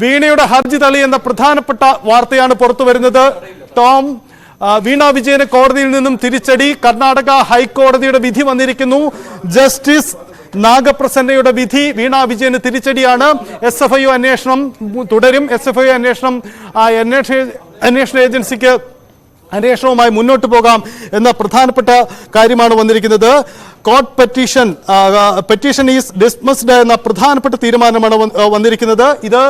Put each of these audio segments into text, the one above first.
വീണയുടെ ഹർജി തള്ളി എന്ന പ്രധാനപ്പെട്ട വാർത്തയാണ് പുറത്തുവരുന്നത്. വീണ വിജയന് കോടതിയിൽ നിന്നും തിരിച്ചടി. കർണാടക ഹൈക്കോടതിയുടെ വിധി വന്നിരിക്കുന്നു. ജസ്റ്റിസ് നാഗപ്രസന്നയുടെ വിധി വീണ വിജയന് തിരിച്ചടിയാണ്. SFIO അന്വേഷണം തുടരും. SFIO അന്വേഷണ ഏജൻസിക്ക് അന്വേഷണവുമായി മുന്നോട്ട് പോകാം എന്ന പ്രധാനപ്പെട്ട കാര്യമാണ് വന്നിരിക്കുന്നത്. കോർട്ട് പെറ്റീഷൻ ഈസ് ഡിസ്മിസ്ഡ് എന്ന പ്രധാനപ്പെട്ട തീരുമാനമാണ് വന്നിരിക്കുന്നത്. ഇത്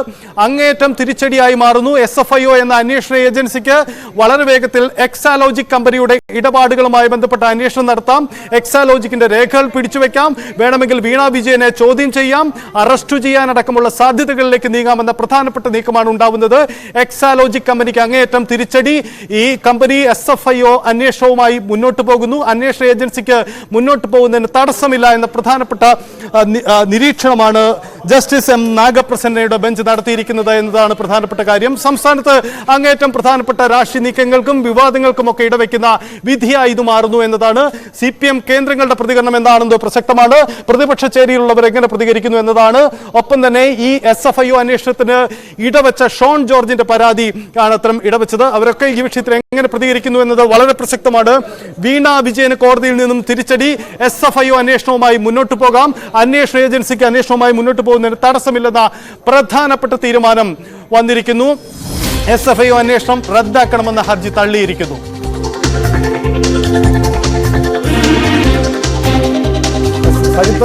അങ്ങേയറ്റം തിരിച്ചടിയായി മാറുന്നു. SFIO എന്ന അന്വേഷണ ഏജൻസിക്ക് വളരെ വേഗത്തിൽ എക്സാലോജിക് കമ്പനിയുടെ ഇടപാടുകളുമായി ബന്ധപ്പെട്ട അന്വേഷണം നടത്താം. എക്സാലോജിക്കിന്റെ രേഖകൾ പിടിച്ചുവെക്കാം. വേണമെങ്കിൽ വീണ വിജയനെ ചോദ്യം ചെയ്യാം, അറസ്റ്റ് ചെയ്യാനടക്കമുള്ള സാധ്യതകളിലേക്ക് നീങ്ങാമെന്ന പ്രധാനപ്പെട്ട നീക്കമാണ് ഉണ്ടാവുന്നത്. എക്സാലോജിക് കമ്പനിക്ക് അങ്ങേയറ്റം തിരിച്ചടി. ഈ കമ്പനി SFIO അന്വേഷണവുമായി മുന്നോട്ട് പോകുന്നു. അന്വേഷണ ഏജൻസിക്ക് മുന്നോട്ട് പോകുന്നതിന് തടസ്സമില്ല എന്ന പ്രധാനപ്പെട്ട നിരീക്ഷണമാണ് ജസ്റ്റിസ് M നാഗപ്രസന്നയുടെ ബെഞ്ച് നടത്തിയിരിക്കുന്നത് എന്നതാണ് പ്രധാനപ്പെട്ട കാര്യം. സംസ്ഥാനത്ത് അങ്ങേറ്റം പ്രധാനപ്പെട്ട രാഷ്ട്രീയ നീക്കങ്ങൾക്കും വിവാദങ്ങൾക്കും ഒക്കെ ഇടവെക്കുന്ന വിധിയായി ഇത് മാറുന്നു എന്നതാണ്. CPM കേന്ദ്രങ്ങളുടെ പ്രതികരണം എന്താണെന്ന് പ്രസക്തമാണ്. പ്രതിപക്ഷ ചേരിയിലുള്ളവർ എങ്ങനെ പ്രതികരിക്കുന്നു എന്നതാണ്. ഒപ്പം തന്നെ ഈ SFIO അന്വേഷണത്തിന് ഇടവെച്ച ഷോൺ ജോർജിന്റെ പരാതി ആണ് അത്തരം ഇടവെച്ചത്. അവരൊക്കെ ഈ വിഷയത്തിൽ എങ്ങനെ പ്രതികരിക്കുന്നു എന്നത് വളരെ പ്രസക്തമാണ്. വീണ വിജയന് കോടതിയിൽ നിന്നും തിരിച്ചടി. SFIO അന്വേഷണവുമായി മുന്നോട്ട് പോകാം. അന്വേഷണ ഏജൻസിക്ക് അന്വേഷണവുമായി മുന്നോട്ട് പോകുന്നതിന് തടസ്സമില്ലെന്ന പ്രധാനപ്പെട്ട തീരുമാനം വന്നിരിക്കുന്നു. SFIO അന്വേഷണം റദ്ദാക്കണമെന്ന ഹർജി തള്ളിയിരിക്കുന്നു.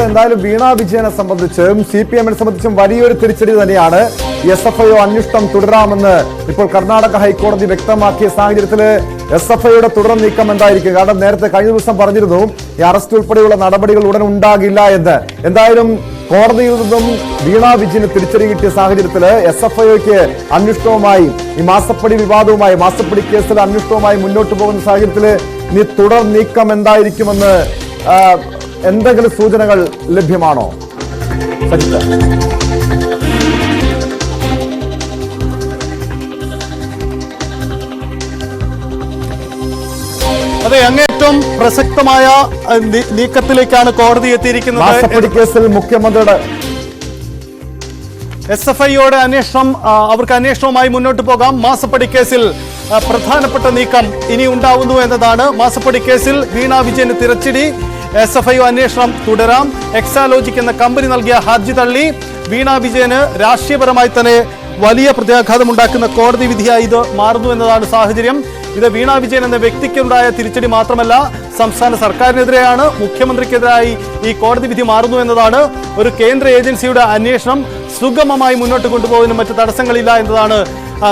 എന്തായാലും വീണ വിജയനെ സംബന്ധിച്ചും CPM-നെ സംബന്ധിച്ചും വലിയൊരു തിരിച്ചടി തന്നെയാണ്. SFIO അന്വേഷണം തുടരാമെന്ന് ഇപ്പോൾ കർണാടക ഹൈക്കോടതി വ്യക്തമാക്കിയ സാഹചര്യത്തിൽ SFIOയുടെ തുടർ നീക്കം എന്തായിരിക്കും? കാരണം നേരത്തെ കഴിഞ്ഞ ദിവസം പറഞ്ഞിരുന്നു ഈ അറസ്റ്റ് ഉൾപ്പെടെയുള്ള നടപടികൾ ഉടൻ ഉണ്ടാകില്ല എന്ന്. എന്തായാലും കോടതിയിൽ നിന്നും വീണ വിജയന് തിരിച്ചടി കിട്ടിയ സാഹചര്യത്തിൽ SFIOയ്ക്ക് അന്വേഷണവുമായി ഈ മാസപ്പടി വിവാദവുമായി മാസപ്പടി കേസിൽ അന്വേഷണവുമായി മുന്നോട്ട് പോകുന്ന സാഹചര്യത്തിൽ ഇനി തുടർ നീക്കം എന്തായിരിക്കുമെന്ന് എന്തെങ്കിലും സൂചനകൾ ലഭ്യമാണോ? അതെ, അങ്ങേറ്റം പ്രസക്തമായ നീക്കത്തിലേക്കാണ് കോടതി എത്തിയിരിക്കുന്നത്. മാസപ്പടി കേസിൽ മുഖ്യമന്ത്രിയുടെ SFIOയുടെ അന്വേഷണം, അവർക്ക് അന്വേഷണവുമായി മുന്നോട്ട് പോകാം. മാസപ്പടി കേസിൽ പ്രധാനപ്പെട്ട നീക്കം ഇനി ഉണ്ടാവുന്നു എന്നതാണ്. മാസപ്പടി കേസിൽ വീണ വിജയന് തിരിച്ചടി. SFIO അന്വേഷണം തുടരാം. എക്സാലോജിക് എന്ന കമ്പനി നൽകിയ ഹർജി തള്ളി. വീണ വിജയന് രാഷ്ട്രീയപരമായി തന്നെ വലിയ പ്രത്യാഘാതമുണ്ടാക്കുന്ന കോടതി വിധിയായി ഇത് മാറുന്നു എന്നതാണ് സാഹചര്യം. ഇത് വീണ വിജയൻ എന്ന വ്യക്തിക്കുണ്ടായ തിരിച്ചടി മാത്രമല്ല, സംസ്ഥാന സർക്കാരിനെതിരെയാണ്, മുഖ്യമന്ത്രിക്കെതിരായി ഈ കോടതി വിധി മാറുന്നു എന്നതാണ്. ഒരു കേന്ദ്ര ഏജൻസിയുടെ അന്വേഷണം സുഗമമായി മുന്നോട്ട് കൊണ്ടുപോകുന്നതിന് മറ്റ് തടസ്സങ്ങളില്ല എന്നതാണ്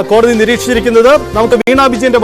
കോടതി നിരീക്ഷിച്ചിരിക്കുന്നത്. നമുക്ക് വീണ വിജയന്റെ